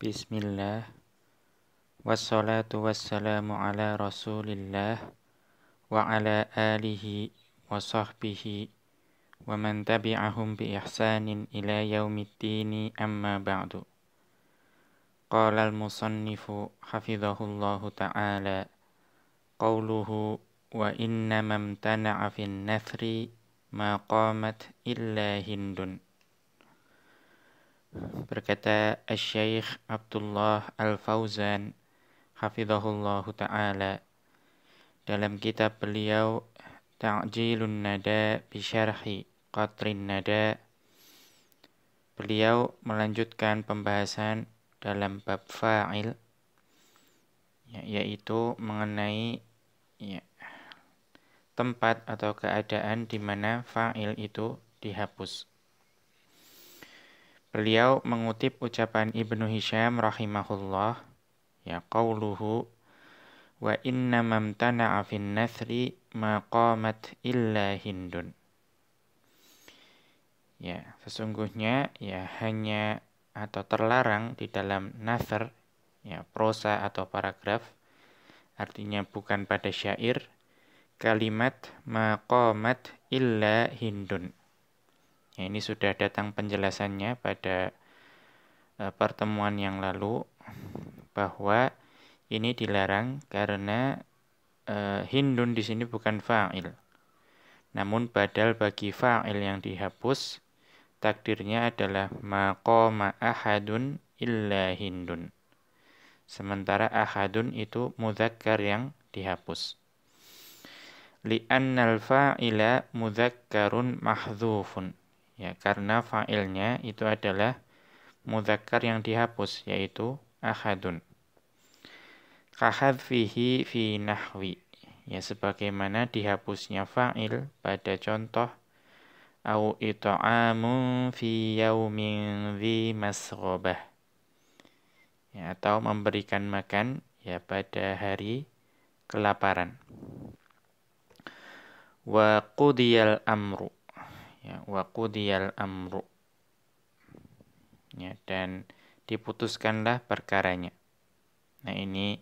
Bismillah, wassalatu wassalamu ala rasulillah, wa ala alihi wa sahbihi, wa man tabi'ahum bi ihsanin ila yaumiddini amma ba'du. Qala al-musannifu hafidhahullahu ta'ala, qawluhu wa inna mamtana'a fin nathri ma qamat illa hindun. Berkata Asy-Syaikh Abdullah Al-Fauzan hafizahullahu ta'ala dalam kitab beliau Ta'jilun Nada bi Syarhi Qatrin Nada, beliau melanjutkan pembahasan dalam bab fa'il, yaitu mengenai tempat atau keadaan di mana fa'il itu dihapus. Beliau mengutip ucapan Ibnu Hisham rahimahullah, qauluhu wa inna mamtana'a fin nathri ma qamat illa hindun. Sesungguhnya hanya atau terlarang di dalam nathar, prosa atau paragraf, artinya bukan pada syair, kalimat ma qamat illa hindun. Ini sudah datang penjelasannya pada pertemuan yang lalu, bahwa ini dilarang karena hindun di sini bukan fa'il. Namun badal bagi fa'il yang dihapus, takdirnya adalah maqama ahadun illa hindun. Sementara ahadun itu mudzakkar yang dihapus. Li'annal fa'ila mudzakkarun mahdzufun. Karena fa'ilnya itu adalah mudzakkar yang dihapus, yaitu ahadun. Kahadfihi fi nahwi, sebagaimana dihapusnya fa'il pada contoh au it'amun fi yaumin dzi masghabah, atau memberikan makan pada hari kelaparan. Wa qudiyal amru, wa qudiyal amru, dan diputuskanlah perkaranya. Nah, ini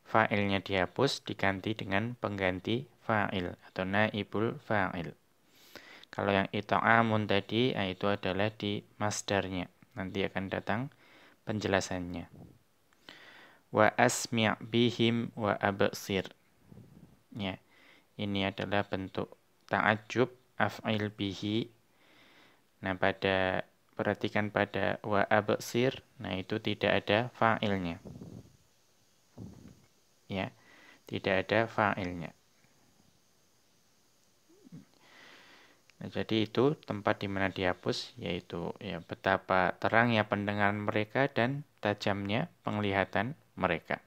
fa'ilnya dihapus diganti dengan pengganti fa'il atau naibul fa'il. Kalau yang ita'amun tadi, itu adalah di masdarnya. Nanti akan datang penjelasannya. Wa asmi' bihim wa absir. Ini adalah bentuk ta'ajjub af'il bihi. Nah, perhatikan pada wa absir, nah itu tidak ada fa'ilnya. Tidak ada fa'ilnya. Nah, jadi itu tempat di mana dihapus, yaitu betapa terangnya pendengaran mereka dan tajamnya penglihatan mereka.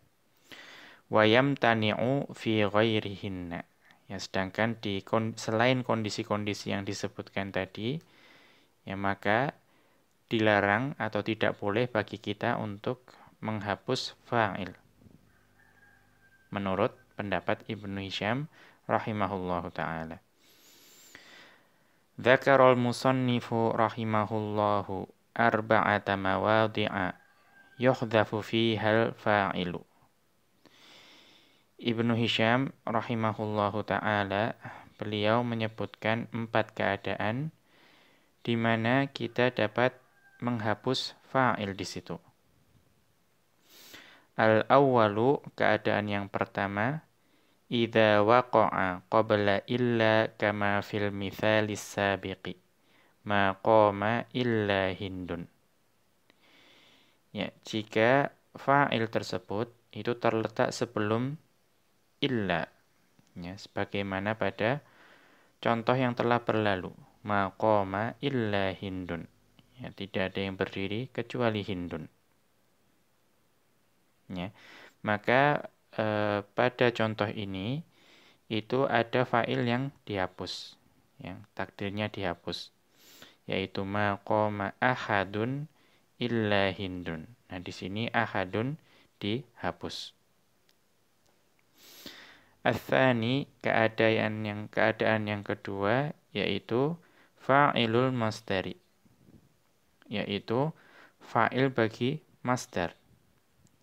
Wa yamtani'u fi ghairihinna. Sedangkan selain kondisi-kondisi yang disebutkan tadi, maka dilarang atau tidak boleh bagi kita untuk menghapus fa'il, menurut pendapat Ibnu Hisham rahimahullahu ta'ala. Dzakarul musannifu rahimahullahu arba'ata mawadhi'a yuhdhafu fihal fa'ilu. Ibnu Hisham rahimahullahu ta'ala, beliau menyebutkan 4 keadaan di mana kita dapat menghapus fa'il di situ. Al-awwalu, keadaan yang pertama, idza waqa'a qabla illa kama fil mithalis sabiqi ma qama illa hindun. Jika fa'il tersebut itu terletak sebelum illa, sebagaimana pada contoh yang telah berlalu, ma qama illa hindun. Tidak ada yang berdiri kecuali hindun. Maka pada contoh ini itu ada fa'il yang dihapus, yang takdirnya dihapus, yaitu ma qama ahadun illa hindun. Nah, di sini ahadun dihapus. Ats-tsani, keadaan yang kedua, yaitu fa'ilul masdari, yaitu fa'il bagi masdar.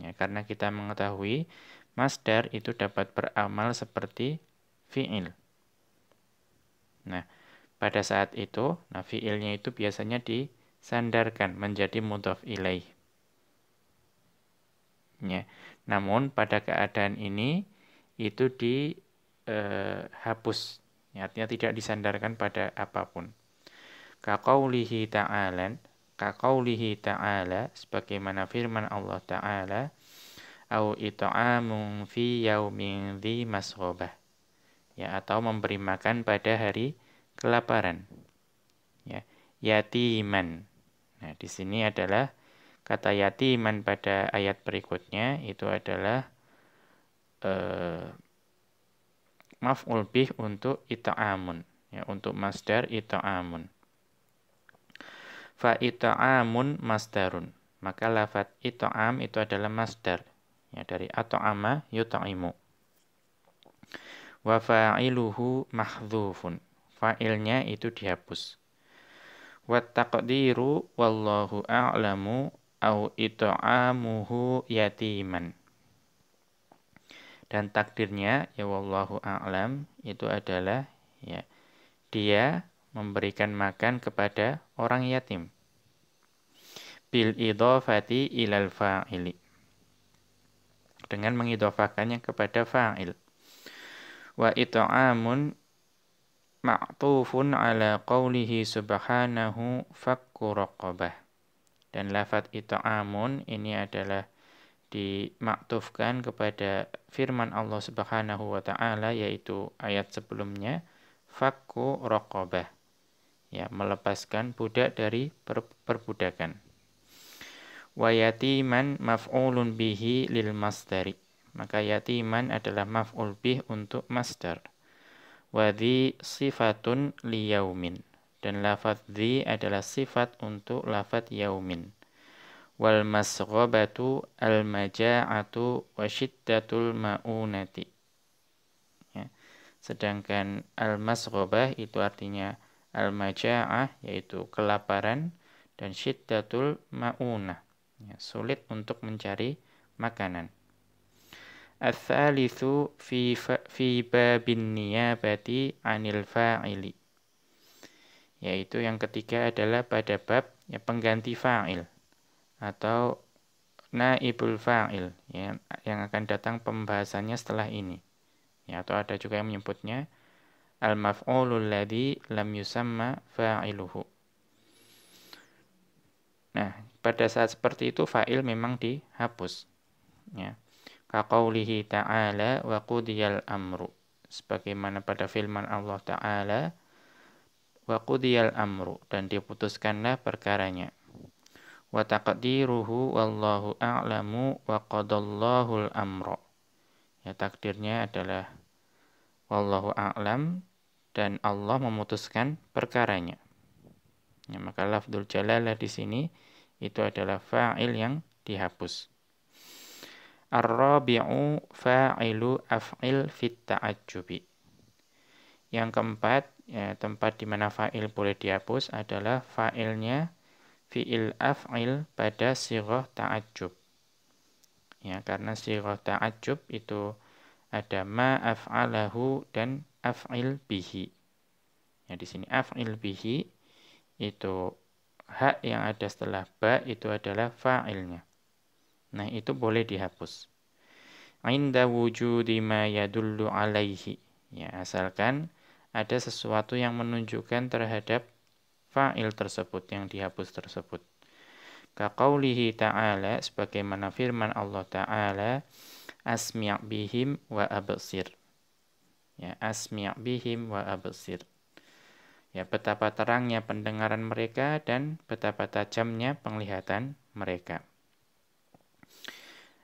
Ya, karena kita mengetahui masdar itu dapat beramal seperti fi'il. Nah, pada saat itu, fi'ilnya itu biasanya disandarkan menjadi mudhaf ilaih. Ya. Namun pada keadaan ini itu dihapus. Ya, artinya tidak disandarkan pada apapun. Kaqaulihi ta'ala sebagaimana firman Allah Ta'ala, au it'amun fi yaumin dzi masghobah. Ya, atau memberi makan pada hari kelaparan. Ya, yatiman. Nah, di sini adalah kata yatiman pada ayat berikutnya itu adalah maf'ul bih untuk ita'amun, ya, untuk masdar ita'amun. Fa ita'amun masdarun. Maka lafadz ita'am itu adalah masdar, ya, dari at'ama yut'imu. Wa fa'iluhu mahdzufun. Fa'ilnya itu dihapus. Wa taqdiru wallahu a'lamu au it'amuhu yatiman. Dan takdirnya ya wallahu a'lam itu adalah ya dia memberikan makan kepada orang yatim. Bil idhofati ilal fa'ili. Dengan mengidhofakannya kepada fa'il. Wa it'amun ma'tufun ala qawlihi subhanahu fakku raqabah. Dan lafadz it'amun ini adalah dimaktufkan kepada firman Allah Subhanahu wa taala, yaitu ayat sebelumnya, fakku raqabah, ya, melepaskan budak dari perbudakan. Wa yatiman maf'ulun bihi lil masdari. Maka yatiman adalah maf'ul bih untuk masdar. Wa dhi sifatun li yaumin. Dan lafadz dhi adalah sifat untuk lafadz yaumin. Wal masghabatu al maja'atu wa syiddatul ma'unati. Ya. Sedangkan al masghabah itu artinya al maja'ah, yaitu kelaparan, dan syiddatul ma'unah, ya, sulit untuk mencari makanan. Ats-tsalitsu fi babin niyabati 'anil fa'ili. Yaitu yang ketiga adalah pada bab ya pengganti fa'il atau naibul fa'il, ya, yang akan datang pembahasannya setelah ini. Ya, atau ada juga yang menyebutnya al-maf'ulul ladzi lam yusamma fa'iluhu. Nah, pada saat seperti itu fa'il memang dihapus. Ya. Kaqaulihi ta'ala wa qudiyal amru. Sebagaimana pada firman Allah Ta'ala, wa qudiyal amru, dan diputuskanlah perkaranya. Wa taqdiruhu wallahu a'lamu wa qadallahu al-amra. Ya, takdirnya adalah wallahu a'lam dan Allah memutuskan perkaranya. Ya, maka lafdzul jalalah di sini itu adalah fa'il yang dihapus. Ar-rabi'u fa'ilu af'il fit ta'ajjubi. Yang keempat, ya, tempat di mana fa'il boleh dihapus adalah fa'ilnya fi'il af'il pada sighah ta'ajjub. Ya, karena sighah ta'ajjub itu ada ma af'alahu dan af'il bihi. Ya, di sini af'il bihi itu hak yang ada setelah ba itu adalah fa'ilnya. Nah, itu boleh dihapus. Inda wujudi ma yadullu alaihi. Ya, asalkan ada sesuatu yang menunjukkan terhadap fa'il tersebut yang dihapus tersebut. Kaqaulihi ta'ala, sebagaimana firman Allah Ta'ala, asmi' bihim wa absir. Ya, asmi' bihim wa absir. Ya, betapa terangnya pendengaran mereka dan betapa tajamnya penglihatan mereka.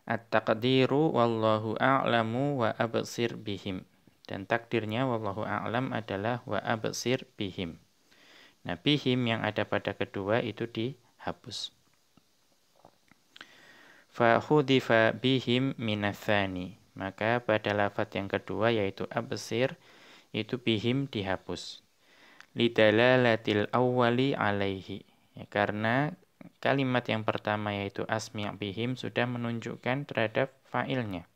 At-taqdiru wallahu a'lamu wa absir bihim. Dan takdirnya wallahu a'lam adalah wa absir bihim. Nah, bihim yang ada pada kedua itu dihapus. Fa khudifa bihim minatsani. Maka pada lafadz yang kedua yaitu absir itu bihim dihapus. Lidalalatil awwali alaihi. Ya, karena kalimat yang pertama yaitu asmi' bihim sudah menunjukkan terhadap fa'ilnya.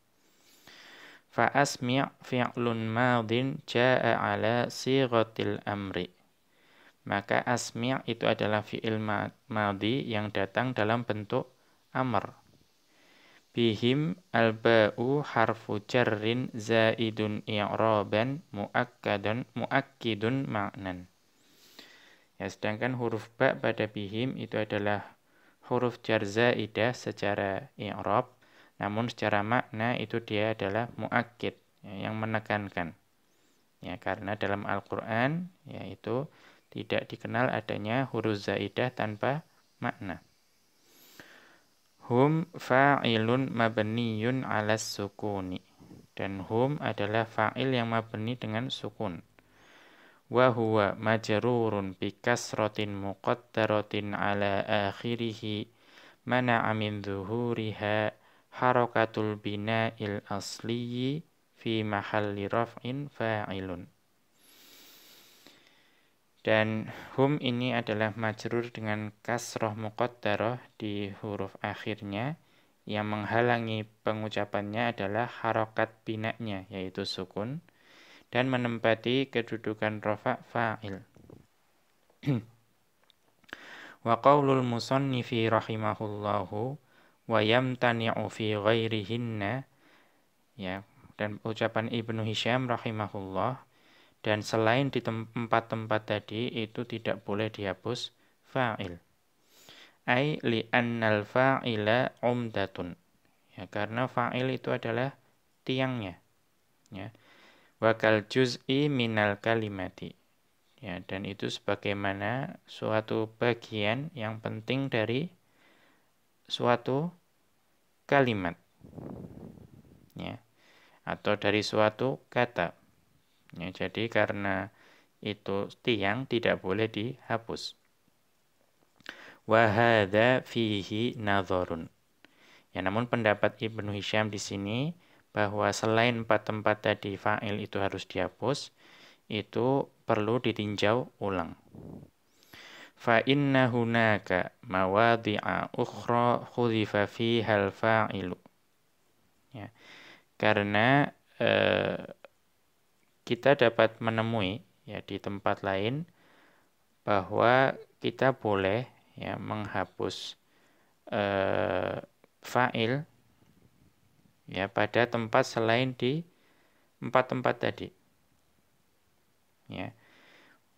Fa asmi' fi'lun madin jaa'a ala sighatil amri. Maka asmi' itu adalah fi'il madhi yang datang dalam bentuk amr. Bihim al-ba'u harfu jarrin zaidun i'raban muakkidun ma'nan. Ya, sedangkan huruf ba pada bihim itu adalah huruf jar zaidah secara i'rab, namun secara makna itu dia adalah muakkid, ya, yang menekankan. Ya, karena dalam Al-Qur'an yaitu tidak dikenal adanya huruf zaidah tanpa makna. Hum fa'ilun mabniyun 'alas sukuni. Dan hum adalah fa'il yang mabni dengan sukun. Wa huwa majrurun bi kasratin muqaddaratin 'ala akhirih mana'a min dhuhuriha harakatul bina'il asliyi fi mahalli raf'in fa'ilun. Dan hum ini adalah majrur dengan kasroh muqaddarah di huruf akhirnya, yang menghalangi pengucapannya adalah harokat binaknya yaitu sukun, dan menempati kedudukan rafa' fa'il. Wa qaulul musannifi rahimahullahu wa yamtani'u fi ghairihinna, ya, dan ucapan Ibnu Hisham rahimahullah, dan selain di tempat-tempat tadi itu tidak boleh dihapus fa'il. Ai li'annal fa'ila umdatun. Ya, karena fa'il itu adalah tiangnya. Ya. Wa kal juz'i minal kalimati. Ya, dan itu sebagaimana suatu bagian yang penting dari suatu kalimat. Ya. Atau dari suatu kata. Ya, jadi karena itu tiang tidak boleh dihapus. Wa hadza fihi nadharun. Ya, namun pendapat Ibnu Hisham di sini bahwa selain 4 tempat tadi fa'il itu harus dihapus, itu perlu ditinjau ulang. Fa inna hunaka mawadhi'a ukhra khudifa fiha al-fa'ilu. Ya. Karena kita dapat menemui ya di tempat lain bahwa kita boleh ya menghapus fa'il ya pada tempat selain di 4 tempat tadi. Ya.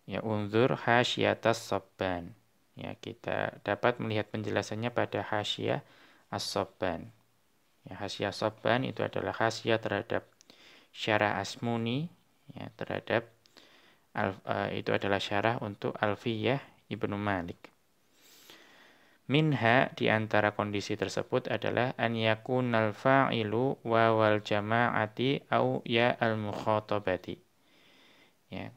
Ya, unzur hasyiatas sabban. Ya, kita dapat melihat penjelasannya pada hasyiyah as-sabban. Ya, hasyiyah sabban itu adalah hasyiyah terhadap syarah Asmuni, ya, terhadap itu adalah syarah untuk Alfiyah Ibnu Malik. Minha, di antara kondisi tersebut adalah an yakunal fa'ilu wawal jama'ati au ya al-mukhatabati. Ya.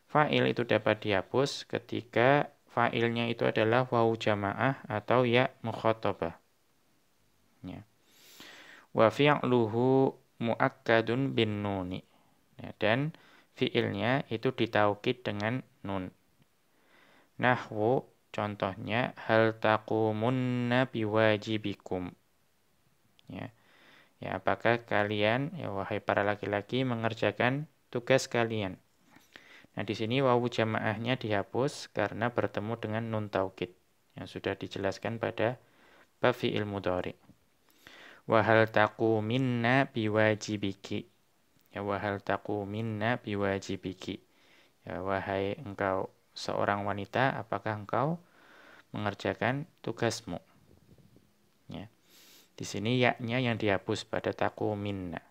Fa'il itu dapat dihapus ketika fa'ilnya itu adalah wawu jamaah atau ya mukhatabah. Ya. Wa fi'luhu muakkadun bin nuni. Ya, dan fi'ilnya itu ditaukid dengan nun. Nahwu, contohnya hal taqumunna biwajibikum. Ya. Ya, apakah kalian ya wahai para laki-laki mengerjakan tugas kalian? Nah, di sini wawu jamaahnya dihapus karena bertemu dengan nun taukid yang sudah dijelaskan pada bab fi'il mudhari. Wa hal taquminna biwajibiki. Ya, wa hal taquminna biwajibiki. Ya, wahai engkau seorang wanita, apakah engkau mengerjakan tugasmu? Ya. Di sini ya-nya yang dihapus pada taquminna.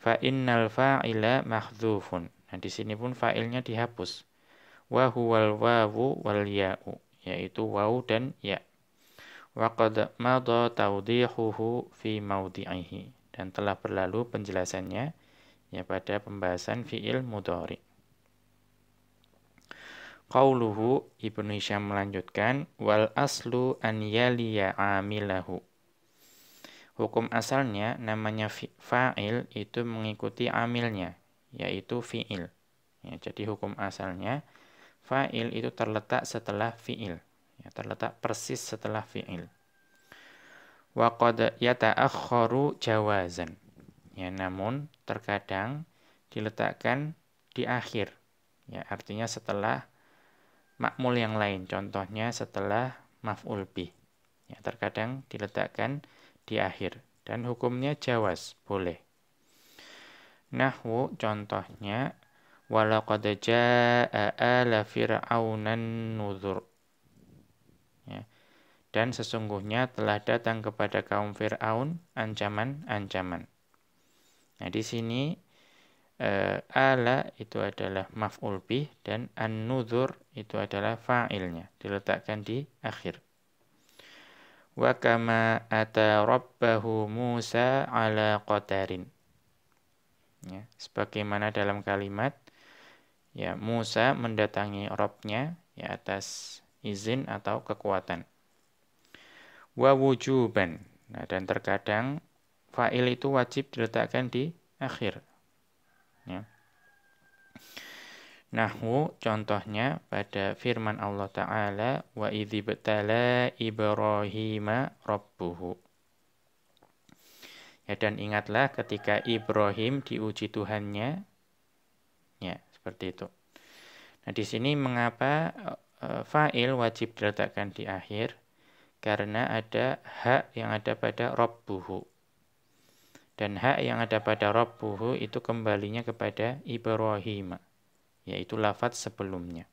Fa innal fa'ila mahdzufun. Nah, di sini pun fa'ilnya dihapus. Wa huwal wawu wal ya'u, yaitu wawu dan ya. Wa qad madha tawdihuhu fi mawdi'ihi, dan telah berlalu penjelasannya ya pada pembahasan fi'il mudhari. Qauluhu, Ibnu Hisham melanjutkan, wal aslu an yaliya amilahu. Hukum asalnya namanya fa'il itu mengikuti amilnya, yaitu fi'il. Ya, jadi hukum asalnya fa'il itu terletak setelah fi'il. ya, terletak persis setelah fi'il. Wa qad yata'akhkharu jawazan, ya, namun terkadang diletakkan di akhir, ya, artinya setelah makmul yang lain, contohnya setelah maf'ul bih, ya, terkadang diletakkan di akhir dan hukumnya jawaz, boleh. Nahwu contohnya walaqad jaa'a ala fir'aunan nuzur, ya, dan sesungguhnya telah datang kepada kaum Fir'aun ancaman-ancaman. Nah, di sini ala itu adalah maf'ul bih dan an-nuzur itu adalah fa'ilnya, diletakkan di akhir. Wa kama ata rabbahu Musa ala qadarin, ya, sebagaimana dalam kalimat, ya, Musa mendatangi Rabb-nya, ya, atas izin atau kekuatan. Wa wujuban, nah, dan terkadang fa'il itu wajib diletakkan di akhir, ya. Nahwu contohnya pada firman Allah Ta'ala wa idzibtala Ibrahima rabbuhu, ya, dan ingatlah ketika Ibrahim diuji Tuhannya, ya, seperti itu. Nah, di sini mengapa fa'il wajib diletakkan di akhir? Karena ada hak yang ada pada rabbuhu. Dan hak yang ada pada rabbuhu itu kembalinya kepada Ibrahim, yaitu lafadz sebelumnya.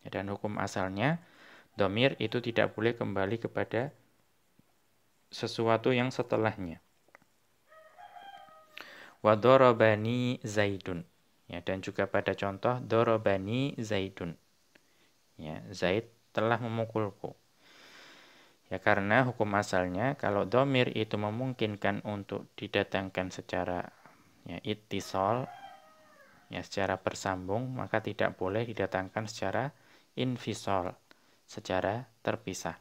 Dan hukum asalnya, dhamir itu tidak boleh kembali kepada sesuatu yang setelahnya. Wa darabani Zaidun, ya, dan juga pada contoh darabani Zaidun, ya, Zaid telah memukulku. Ya, karena hukum asalnya kalau dhamir itu memungkinkan untuk didatangkan secara, ya, ittisal, ya, secara bersambung, maka tidak boleh didatangkan secara infisal, secara terpisah.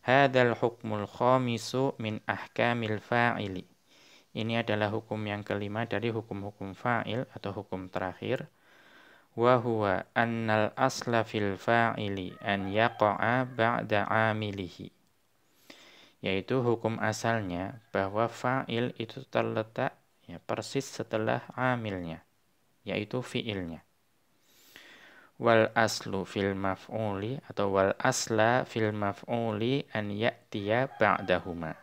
Hadzal hukmul khamisu min ahkamil fa'ili. Ini adalah hukum yang kelima dari hukum-hukum fa'il atau hukum terakhir. Wa huwa annal asla fil fa'ili an yaqa'a ba'da 'amilihi. Yaitu hukum asalnya bahwa fa'il itu terletak, ya, persis setelah amilnya, yaitu fi'ilnya. Wal aslu fil maf'uli atau wal asla fil maf'uli an ya'tiya ba'dahuma.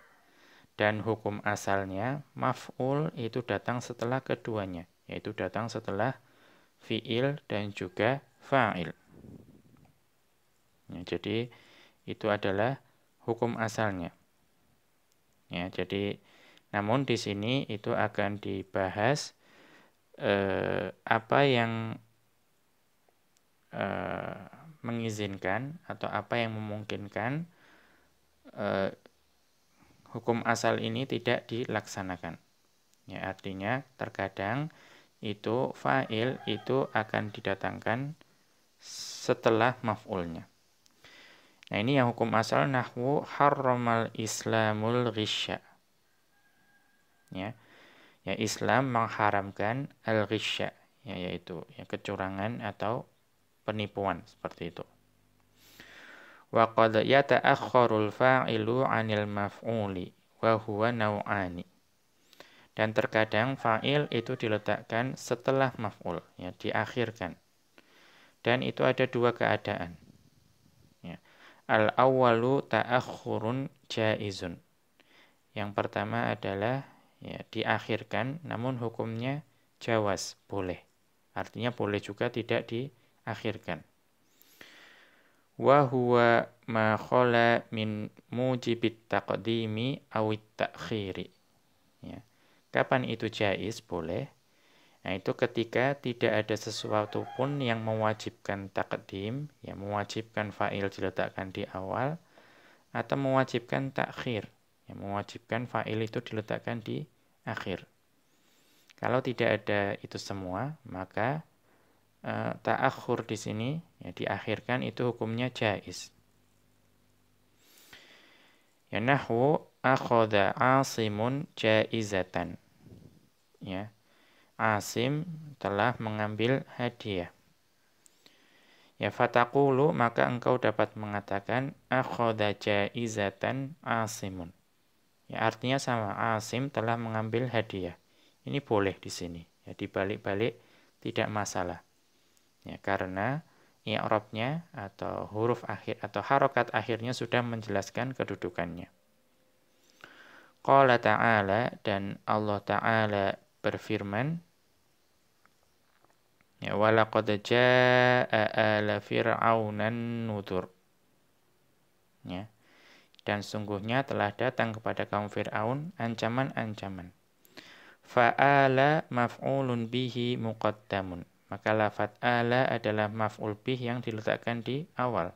Dan hukum asalnya maf'ul itu datang setelah keduanya, yaitu datang setelah fi'il dan juga fa'il. Ya, jadi itu adalah hukum asalnya. Ya, jadi namun di sini itu akan dibahas apa yang mengizinkan atau apa yang memungkinkan hukum asal ini tidak dilaksanakan. Ya, artinya terkadang itu fa'il itu akan didatangkan setelah maf'ulnya. Nah, ini yang hukum asal nahwu harramal islamul ghisya. Ya. Ya, Islam mengharamkan al-ghisya, ya, yaitu, ya, kecurangan atau penipuan seperti itu. Wa qad yata'akhkharul fa'ilu 'anil maf'uli wa huwa naw'ani. Dan terkadang fa'il itu diletakkan setelah maf'ul, ya, diakhirkan. Dan itu ada dua keadaan. Ya. Al-awwalu ta'akhurun jaizun. Yang pertama adalah, ya, diakhirkan namun hukumnya jawaz, boleh. Artinya boleh juga tidak diakhirkan. Wa huwa ma khala min mujibit taqdimi awit ta'khiri. Ya. Kapan itu jaiz, boleh? Nah, itu ketika tidak ada sesuatu pun yang mewajibkan taqdim, yang mewajibkan fa'il diletakkan di awal, atau mewajibkan takhir, yang mewajibkan fa'il itu diletakkan di akhir. Kalau tidak ada itu semua, maka ta'akhur di sini, ya, diakhirkan, itu hukumnya jaiz. Ya, nahwu akhadha Asimun jaizatan. Ya, Asim telah mengambil hadiah. Ya fataqulu, maka engkau dapat mengatakan akhadha jaizatan Asimun. Ya artinya sama, Asim telah mengambil hadiah. Ini boleh di sini. Ya dibalik-balik tidak masalah. Ya karena i'rabnya atau huruf akhir atau harokat akhirnya sudah menjelaskan kedudukannya. Qala ta'ala, dan Allah Ta'ala berfirman, ya walaqad jaa'a ala fir'aunan nudhur. Ya. Dan sungguhnya telah datang kepada kaum Fir'aun ancaman-ancaman. Fa'ala maf'ulun bihi muqaddamun. Maka lafadz ala adalah maf'ul bih yang diletakkan di awal.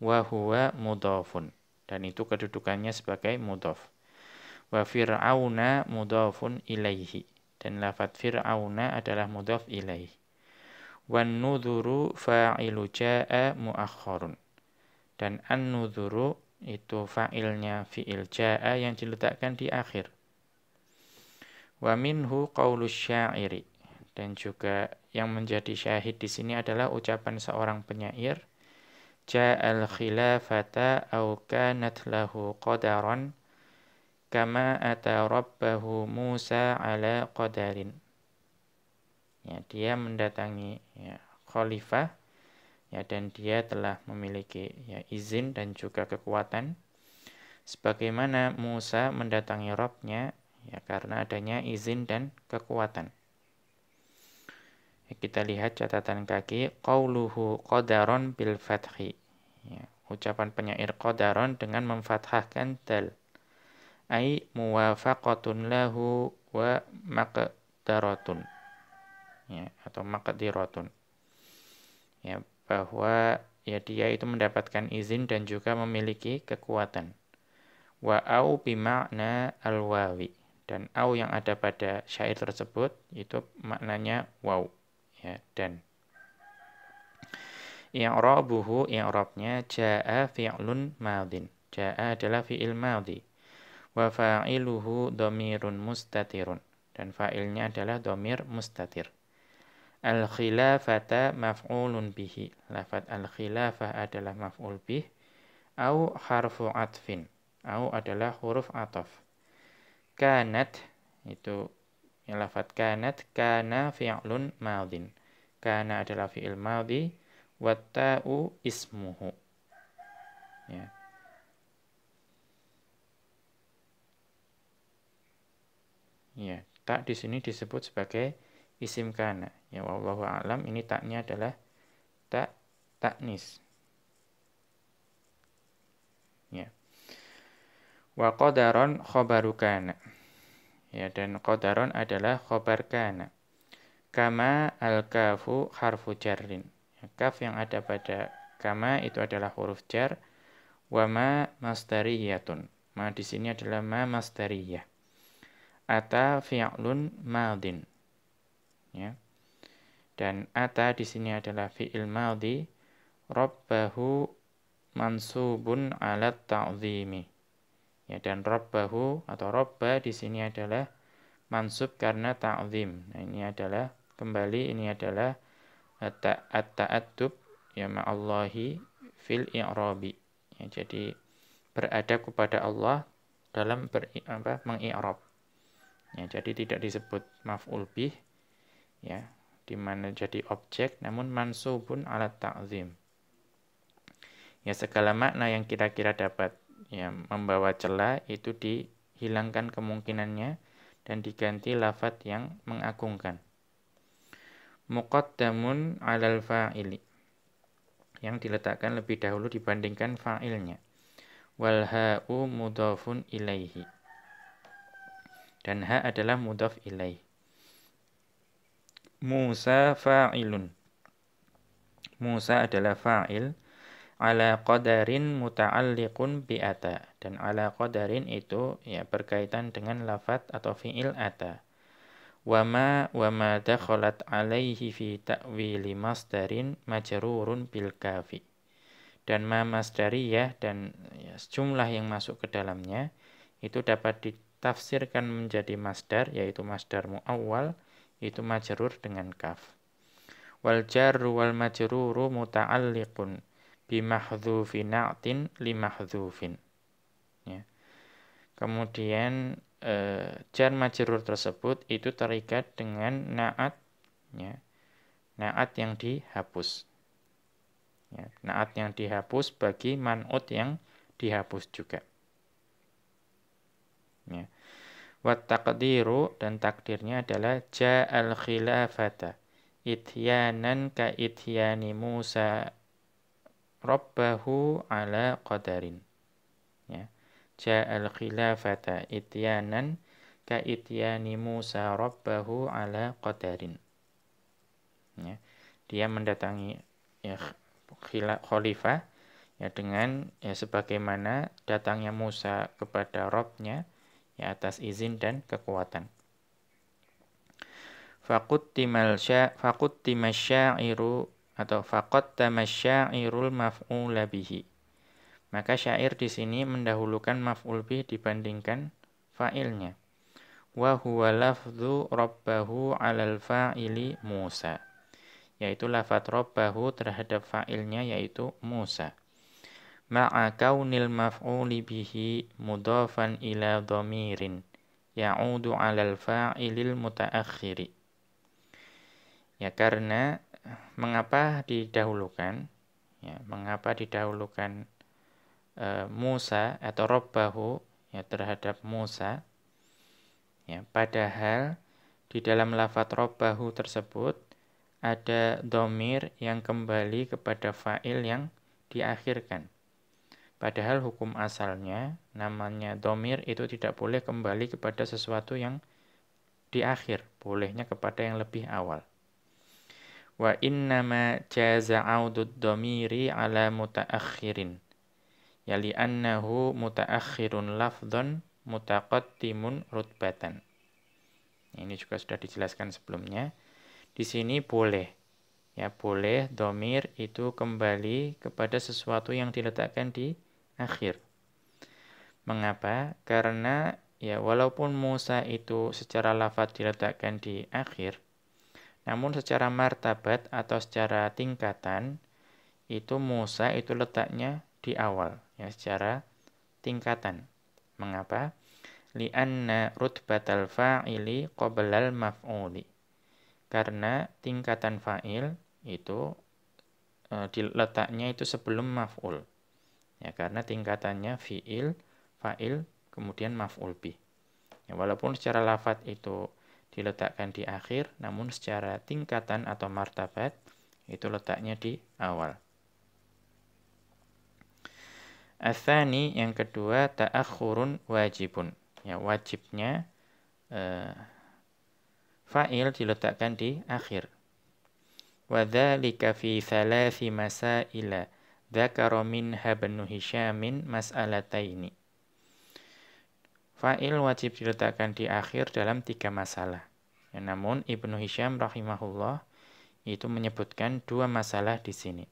Wa huwa mudhafun. Dan itu kedudukannya sebagai mudhaf. Wa fir'auna mudhafun ilaihi. Dan lafadz fir'auna adalah mudhaf ilaihi. Wan nudhuru fa'ilu jaa'a muakhkharun. Dan an-nudhuru itu fa'ilnya fi'il jaa'a yang diletakkan di akhir. Wa minhu qaulus syairi. Dan juga yang menjadi syahid di sini adalah ucapan seorang penyair, ja'al khilafata aw kanat lahu qadaran kama ata rabbahu Musa ala qadarin. Ya, dia mendatangi ya, khalifah, ya, dan dia telah memiliki ya, izin dan juga kekuatan sebagaimana Musa mendatangi Rabb-nya ya, karena adanya izin dan kekuatan. Ya, kita lihat catatan kaki, qauluhu qadaron bil fathi. Ya, ucapan penyair qadaron dengan memfathahkan dal. Ai muwafaqatun lahu wa maqdaratun. Ya, atau maqdiratun. Ya, bahwa ya dia itu mendapatkan izin dan juga memiliki kekuatan. Wa au bimakna al-wawi, dan au yang ada pada syair tersebut itu maknanya waw, ya, dan i'rabuhu, i'rabnya jaa fi'lun madin. Jaa adalah fi'il madhi. Wa fa'iluhu dhamirun mustatirun, dan fa'ilnya adalah dhamir mustatir. Al-khilafata maf'ulun bihi. Lafadz al-khilafah adalah maf'ul bih. Au harfu atfin. Au adalah huruf ataf. Kanat, itu ya, lafadz kanat, kana fi'lun madin. Kana adalah fi'il madhi. Watta'u ismuhu. Ya. Ya, tak di sini disebut sebagai isim kana. Ya, wallahu a'lam, ini taknya adalah tak taknis. Ya. Wa qadaron khobaru kana. Ya, dan qadaron adalah khobar kana. Kama al-kafu harfu jarrin. Ya, kaf yang ada pada kama itu adalah huruf jar. Wa ma masdariyatun. Ma di sini adalah ma masdariyah. Ata fi'lun madin. Ya. Dan ata di sini adalah fi'il madhi, rabbahu mansubun ala ta'zimi. Ya, dan rabbahu atau rabba di sini adalah mansub karena ta'zim. Nah, ini adalah kembali ini adalah at-ta'addub ya ma'allahi fil i'rabi. Ya, jadi beradab kepada Allah dalam mengi'rab. Ya, jadi tidak disebut maf'ul bih ya, di mana jadi objek namun mansubun ala ta'zim. Ya, segala makna yang kira-kira dapat ya membawa celah itu dihilangkan kemungkinannya dan diganti lafadz yang mengagungkan. Muqaddamun 'alal fa'ili, yang diletakkan lebih dahulu dibandingkan fa'ilnya. Wal ha'u mudhafun ilaihi, dan ha adalah mudhaf ilaih. Musa fa'ilun, Musa adalah fa'il. Ala qadarin muta'alliqun bi ata, dan ala qadarin itu ya berkaitan dengan lafadz atau fi'il ata. Wama dakhalat alaihi fi ta'wili masdarin majrurun bil kafi. Dan ma masdariyah dan ya, jumlah yang masuk ke dalamnya itu dapat ditafsirkan menjadi masdar, yaitu masdar muawwal, itu majrur dengan kaf. Wal jarru wal majruru muta'alliqun bimahdhufi na'tin limahdhufin. Ya. Kemudian jar majrur tersebut itu terikat dengan na'at, ya, na'at yang dihapus. Ya, na'at yang dihapus bagi man'ut yang dihapus juga. Ya. Wat taqdiru, dan takdirnya adalah ja'al khilafata ityanan ka ityani Musa rabbahu ala qadarin. Ya. Ja'al khilafata ityanan ka ityani Musa rabbahu ala qadarin. Ya. Dia mendatangi ya, khalifah ya dengan ya sebagaimana datangnya Musa kepada Rabb-nya ya atas izin dan kekuatan. Faquttima syairu atau faqattama syairul maf'ula bihi. Maka syair di sini mendahulukan maf'ul bih dibandingkan fa'ilnya. Wa huwa lafdhu rabbahu 'alal fa'ili Musa. Yaitu lafadz rabbahu terhadap fa'ilnya yaitu Musa. Ma'a kaunil maf'uli bihi mudhafan ila dhamirin ya'udu 'alal fa'ilil mutaakhiri. Ya karena mengapa didahulukan Musa atau rabbahu ya terhadap Musa ya padahal di dalam lafadz rabbahu tersebut ada dhamir yang kembali kepada fa'il yang diakhirkan. Padahal hukum asalnya namanya dhamir itu tidak boleh kembali kepada sesuatu yang di akhir, bolehnya kepada yang lebih awal. Wa innama jaza 'audud dhamiri 'ala mutaakhirin. Ya li'annahu mutaakhirun lafdhan mutaqaddimun rutbatan. Ini juga sudah dijelaskan sebelumnya. Di sini boleh. Ya boleh dhamir itu kembali kepada sesuatu yang diletakkan di akhir. Mengapa? Karena ya walaupun Musa itu secara lafadz diletakkan di akhir, namun secara martabat atau secara tingkatan itu Musa itu letaknya di awal, ya secara tingkatan. Mengapa? Li'anna rutbatal fa'ili qoblal maf'uli. Karena tingkatan fa'il itu diletaknya itu sebelum maf'ul. Ya karena tingkatannya fi'il, fa'il, kemudian maf'ul bih. Ya, walaupun secara lafadz itu diletakkan di akhir, namun secara tingkatan atau martabat itu letaknya di awal. Atsani yang kedua ta'akhurun wajibun. Ya wajibnya fa'il diletakkan di akhir. Wa dzalika fi thalathi masaila dzakara minha Ibnu Hisyamin mas'alataini. Fa'il wajib diletakkan di akhir dalam 3 masalah. Ya, namun Ibnu Hisyam rahimahullah itu menyebutkan 2 masalah di sini.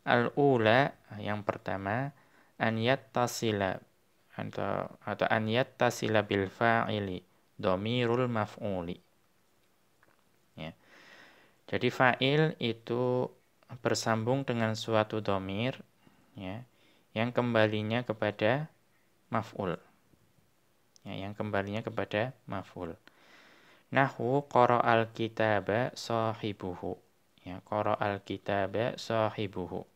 Al-ula yang pertama an yattasila atau an yattasila bil fa'ili dhamirul maf'uli. Ya. Jadi fa'il itu bersambung dengan suatu dhamir ya yang kembalinya kepada maf'ul. Ya, yang kembalinya kepada maf'ul. Nahwu qara'al kitaba sahibuhu. Ya, qara'al kitaba sahibuhu.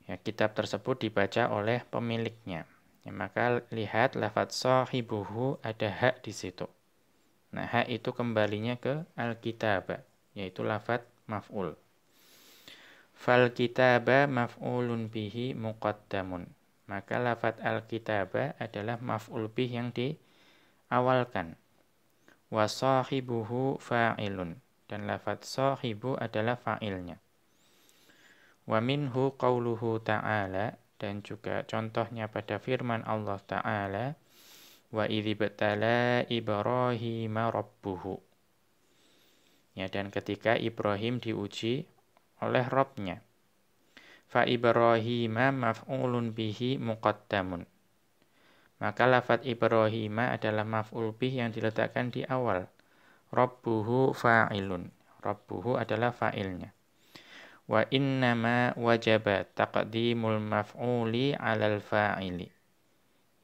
Ya, kitab tersebut dibaca oleh pemiliknya. Ya, maka lihat lafadz sahibuhu ada hak di situ. Nah, hak itu kembalinya ke al-kitaba, yaitu lafadz maf'ul. Fal kitaba maf'ulun bihi muqaddamun. Maka lafadz al-kitaba adalah maf'ul bih yang diawalkan. Wa sahibuhu fa'ilun. Dan lafadz sahibu adalah fa'ilnya. Wa minhu qauluhu ta'ala, dan juga contohnya pada firman Allah Ta'ala, wa idzibtala Ibrahima rabbuhu. Ya, dan ketika Ibrahim diuji oleh Rabb-nya. Fa Ibrahima maf'ulun bihi muqaddamun. Maka lafadz Ibrahima adalah maf'ul bih yang diletakkan di awal. Rabbuhu fa'ilun. Rabbuhu adalah fa'ilnya. Wa innama wajaba taqdimul maf'uli 'alal fa'ili.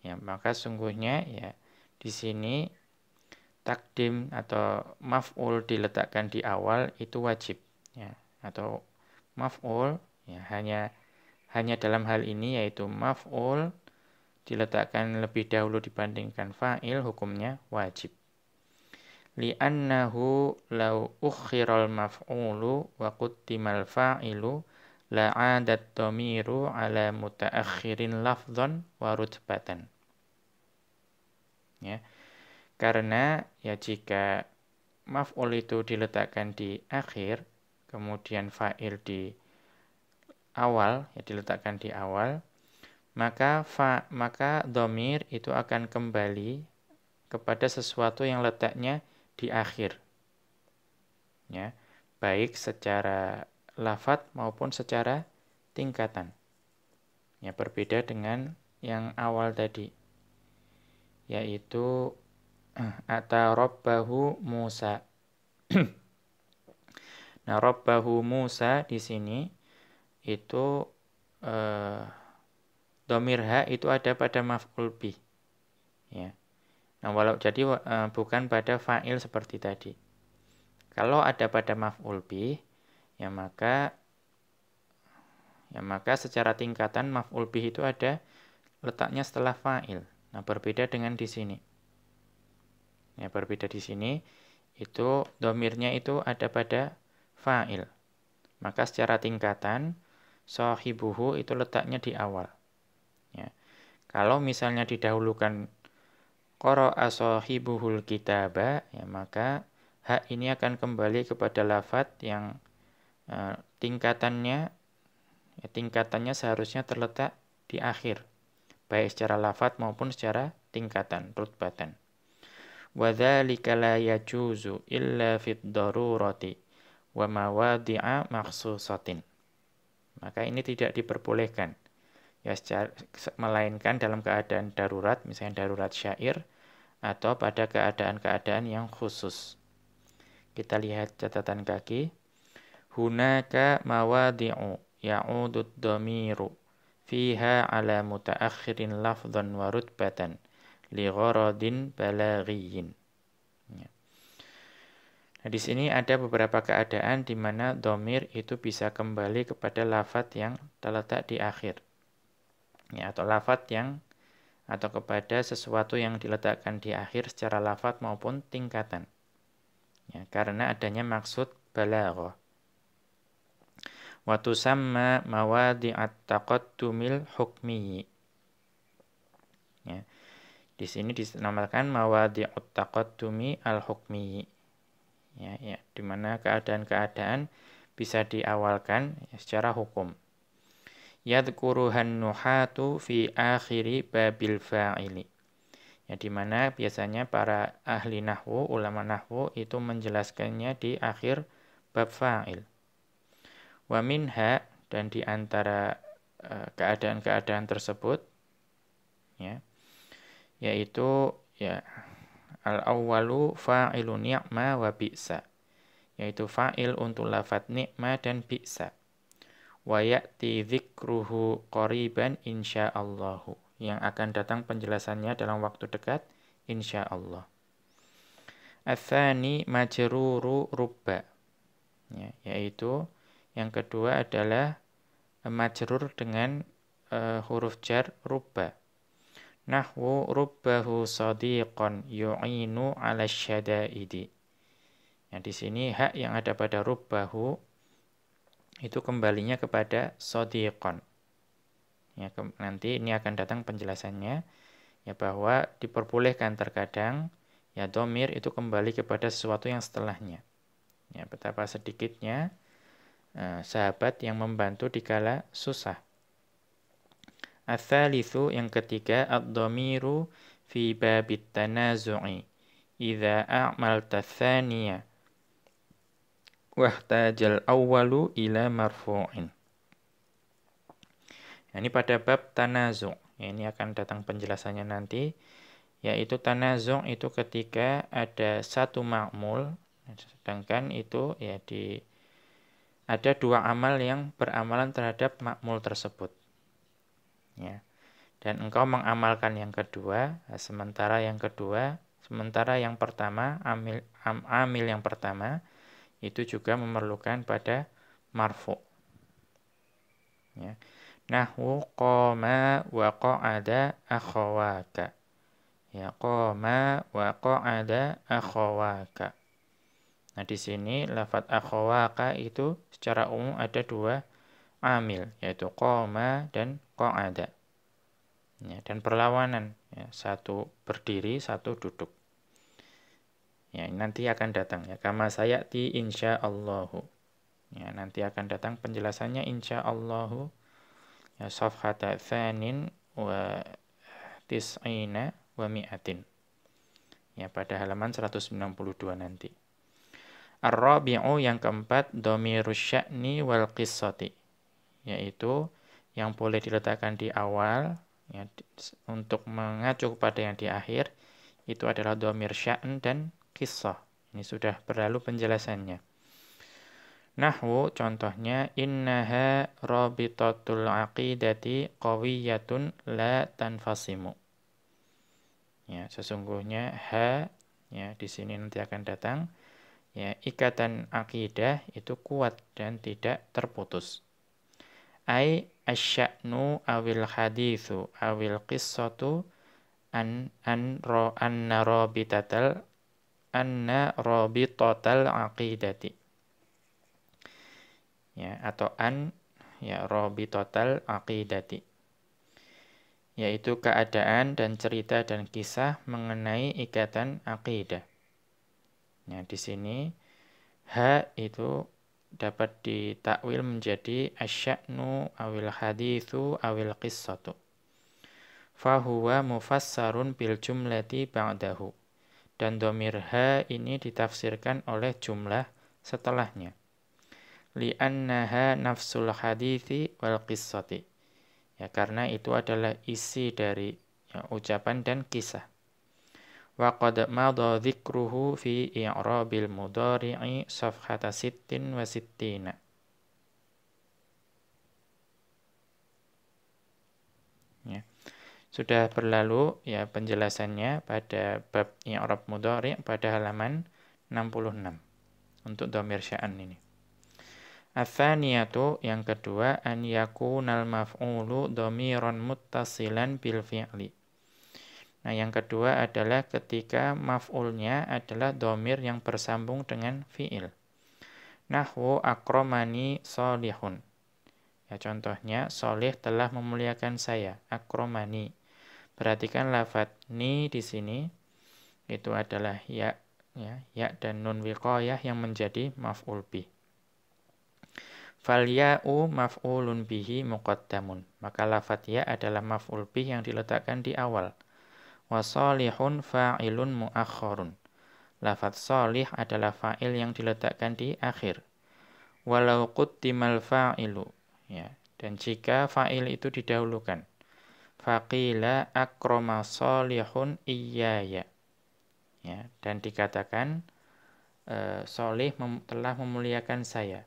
Ya, maka sungguhnya ya di sini takdim atau maf'ul diletakkan di awal itu wajib ya, atau maf'ul ya hanya dalam hal ini yaitu maf'ul diletakkan lebih dahulu dibandingkan fa'il hukumnya wajib. Li'annahu law ukhiral maf'ulu wa quddimal fa'ilu la'adat dhamiru ala mutaakhirin lafdhan wa rutbatan. Ya. Karena ya jika maf'ul itu diletakkan di akhir, kemudian fa'il di awal, ya diletakkan di awal, maka dhamir itu akan kembali kepada sesuatu yang letaknya di akhir. Ya, baik secara lafadz maupun secara tingkatan. Ya, berbeda dengan yang awal tadi, yaitu ata rabbahu Musa. Nah, rabbahu Musa di sini itu dhamir ha itu ada pada maf'ul bih. Ya. Nah, bukan pada fa'il seperti tadi. Kalau ada pada maf'ul bih, ya maka secara tingkatan maf'ul bih itu ada letaknya setelah fa'il. Nah, berbeda dengan di sini. Ya, berbeda di sini itu dhamirnya itu ada pada fa'il. Maka secara tingkatan sahibuhu itu letaknya di awal. Ya. Kalau misalnya didahulukan qara'a sahibuhul kitaba, ya maka hak ini akan kembali kepada lafadz yang tingkatannya seharusnya terletak di akhir, baik secara lafadz maupun secara tingkatan, rutbatan. Wa dzalika la yajuzu illa fid darurati wa mawadi'a makhsusatin. Maka ini tidak diperbolehkan ya melainkan dalam keadaan darurat, misalnya darurat syair atau pada keadaan-keadaan yang khusus. Kita lihat catatan kaki. Hunaka mawadi'u ya'udud dhamiru fiha ala mutaakhirin lafdhan wa rutbatan li gharadin balaghiyin. Ya. Nah, di sini ada beberapa keadaan di mana dhamir itu bisa kembali kepada lafadz yang terletak di akhir. Ya, atau kepada sesuatu yang diletakkan di akhir secara lafadz maupun tingkatan. Ya, karena adanya maksud balaghah. Wa tusamma mawadi'at taqaddumil hukmi. Ya. Di sini dinamakan mawadi'ut taqaddumi al-hukmi. Ya, di mana keadaan-keadaan bisa diawalkan ya, secara hukum. Yadhkuruhan nuhatu fi akhiri babil fa'ili. Ya, di mana biasanya para ahli nahwu, ulama nahwu itu menjelaskannya di akhir bab fa'il. Wa minha, dan di antara keadaan-keadaan tersebut ya, yaitu ya al-awwalu fa'ilu ni'ma wa bi'sa, yaitu fa'il untuk lafadz ni'ma dan bi'sa. Wa ya'ti dzikruhu qariban insyaallahu, yang akan datang penjelasannya dalam waktu dekat insyaallah. Ats-tsani majruru rubba, ya, yaitu yang kedua adalah majrur dengan huruf jar rubba. Nahwu rubbahu shadiqan yu'inu 'ala syada'idi. Ya, di sini hak yang ada pada rubbahu itu kembalinya kepada shadiqan. Ya, nanti ini akan datang penjelasannya ya, bahwa diperbolehkan terkadang ya dhamir itu kembali kepada sesuatu yang setelahnya. Ya, betapa sedikitnya sahabat yang membantu dikala susah. Ats-tsalitsu, yang ketiga, ad-dhamiru fi babit tanazu'i idza a'malta ats-tsaniya wahtajal awwalu ila marfu'in. Nah, ini pada bab tanazu'. Ya, ini akan datang penjelasannya nanti, yaitu tanazu' itu ketika ada satu ma'mul Sedangkan itu ya ada dua amal yang beramalan terhadap ma'mul tersebut. Ya. Dan engkau mengamalkan yang kedua, sementara yang pertama, amil yang pertama itu juga memerlukan pada marfu. Ya. Nahwu qama wa qa'ada akhawaka. Ya, qama wa qa'ada akhawaka. Nah, di sini lafadz akhawaka itu secara umum ada dua amil, yaitu qama dan qa'ada. Ya, dan perlawanan, ya, satu berdiri, satu duduk. Ya, nanti akan datang ya, kama sayati insyaallahu. Ya, nanti akan datang penjelasannya insyaallahu. Ya, safhata tsanin wa tis'ina wa mi'atin. Ya, pada halaman 192 nanti. Ar-rabi'u yang keempat, dhamirus sya'ni wal qissati. Yaitu yang boleh diletakkan di awal, ya, untuk mengacu kepada yang di akhir, itu adalah dhamir sya'n dan qissah. Ini sudah berlalu penjelasannya. Nahwu contohnya innaha rabitatul aqidati qawiyatun la tanfasimu. Ya, sesungguhnya ya di sini nanti akan datang, ya, ikatan akidah itu kuat dan tidak terputus. Ai asya'nu awil hadithu awil qissatu anna rabitatal aqidati. Ya, atau ya rabitatal aqidati. Yaitu keadaan dan cerita dan kisah mengenai ikatan akidah. Ya, di sini itu dapat ditakwil menjadi asya'nu awil hadithu awil qissatu. Fahuwa mufassarun bil jumlati ba'dahu. Dan dhamir ini ditafsirkan oleh jumlah setelahnya. Li'annaha nafsul hadithi wal qissati. Ya, karena itu adalah isi dari, ya, ucapan dan kisah. Wa qad madha dzikruhu fi i'rabil mudhari'i safhata 66. Ya. Sudah berlalu ya penjelasannya pada bab i'rab mudhari' pada halaman 66 untuk dhamir sya'an ini. Ats-tsaniyatu yang kedua, an yakunal maf'ulu dhamiran muttasilan bil fi'li. Nah, yang kedua adalah ketika maf'ulnya adalah dhamir yang bersambung dengan fi'il. Nahwu akramani sholihun. Ya, contohnya sholih telah memuliakan saya, akramani. Perhatikan lafadz ni di sini itu adalah ya dan nun wiqayah yang menjadi maf'ul bih. Fal ya'u maf'ulun bihi muqaddamun. Maka lafadz ya adalah maf'ul bih yang diletakkan di awal. Wa sholihun fa'ilun mu'akhkharun. Lafadz sholih adalah fa'il yang diletakkan di akhir. Walau quddimal fa'ilu. Ya, dan jika fa'il itu didahulukan. Faqila akrama sholihun iyaya. Ya, dan dikatakan sholih telah memuliakan saya.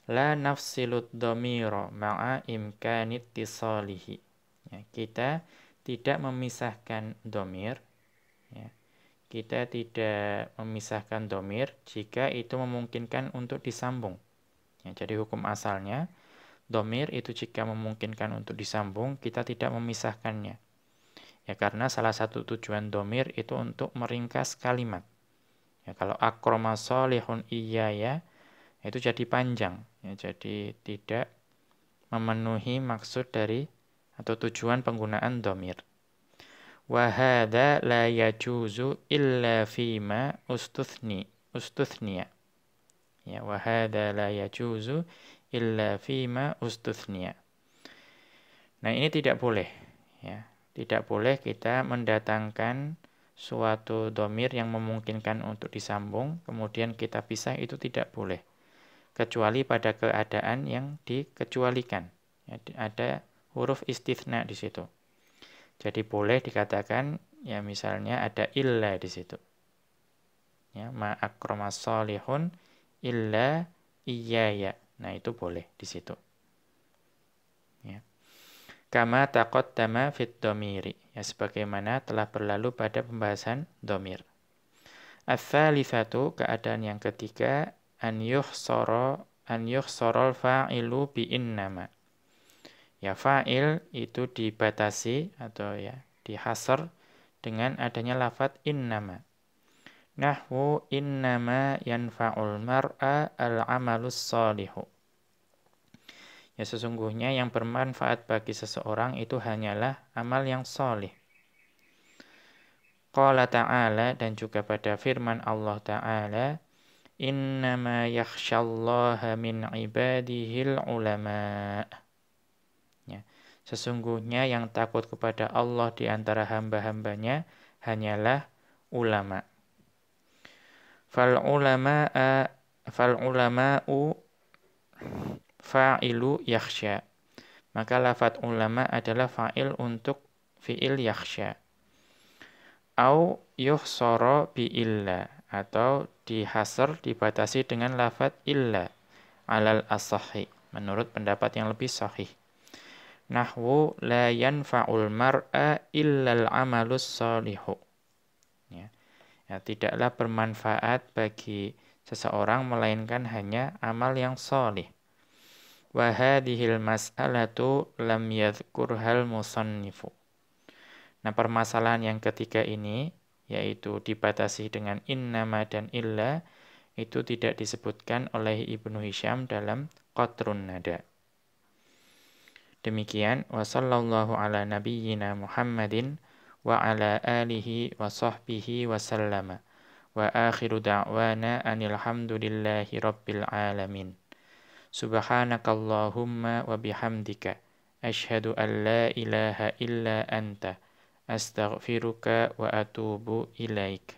La nafsilut dhamira ma'a imkanit tisalihi. Ya, kita tidak memisahkan dhamir, ya. Kita tidak memisahkan dhamir jika itu memungkinkan untuk disambung. Ya, jadi hukum asalnya dhamir itu jika memungkinkan untuk disambung, kita tidak memisahkannya. Ya, karena salah satu tujuan dhamir itu untuk meringkas kalimat. Ya, kalau akrama sholihun iyaya itu jadi panjang, ya, jadi tidak memenuhi maksud dari atau tujuan penggunaan dhamir. Wa hadza la yajuzu illa fima ustuthniya. Ya, wa hadza la yajuzu illa fima ustuthniya. Nah, ini tidak boleh, ya. Tidak boleh kita mendatangkan suatu dhamir yang memungkinkan untuk disambung, kemudian kita pisah, itu tidak boleh. Kecuali pada keadaan yang dikecualikan. Ya, ada huruf istitsna di situ. Jadi boleh dikatakan, ya, misalnya ada illa di situ. ya, ma akramas sholihun illa iyaya. Nah, itu boleh di situ. Ya. Kama taqaddama fit dhamiri. Ya, sebagaimana telah berlalu pada pembahasan dhamir. Ats-tsalitsatu, keadaan yang ketiga, an yukhsharul fa'ilu bi innama. Ya, fa'il itu dibatasi atau ya dihasar dengan adanya lafadz innama. Nahwu innama yanfa'ul mar'a al-amalus shalihu. Ya, sesungguhnya yang bermanfaat bagi seseorang itu hanyalah amal yang sholih. Qala ta'ala, dan juga pada firman Allah Ta'ala, innama yakhsyallaha min ibadihil ulama. Ya, sesungguhnya yang takut kepada Allah di antara hamba-hambanya hanyalah ulama. Fal ulama'u fa'ilu yakhsya. Maka lafadz ulama adalah fa'il untuk fi'il yakhsya. Au yukhsara bi illa, atau dihasr, dibatasi dengan lafadz illa alal as-sahih, menurut pendapat yang lebih sahih. Nahwu la yanfa'ul mar'a illal amalus shalihu. Ya. Ya, tidaklah bermanfaat bagi seseorang melainkan hanya amal yang sholih. Wa hadhil mas'alatu lam yadhkurhal musannifu. Nah, permasalahan yang ketiga ini, yaitu dibatasi dengan innama dan illa, itu tidak disebutkan oleh Ibnu Hisham dalam Qatrun Nada. Demikian, wa sallallahu ala nabiyyina Muhammadin wa ala alihi wa sahbihi wa sallama. Wa akhiru da'wana anil hamdulillahi rabbil alamin. Subhanakallahumma wa bihamdika asyhadu an la ilaha illa anta astaghfiruka wa atubu ilaik.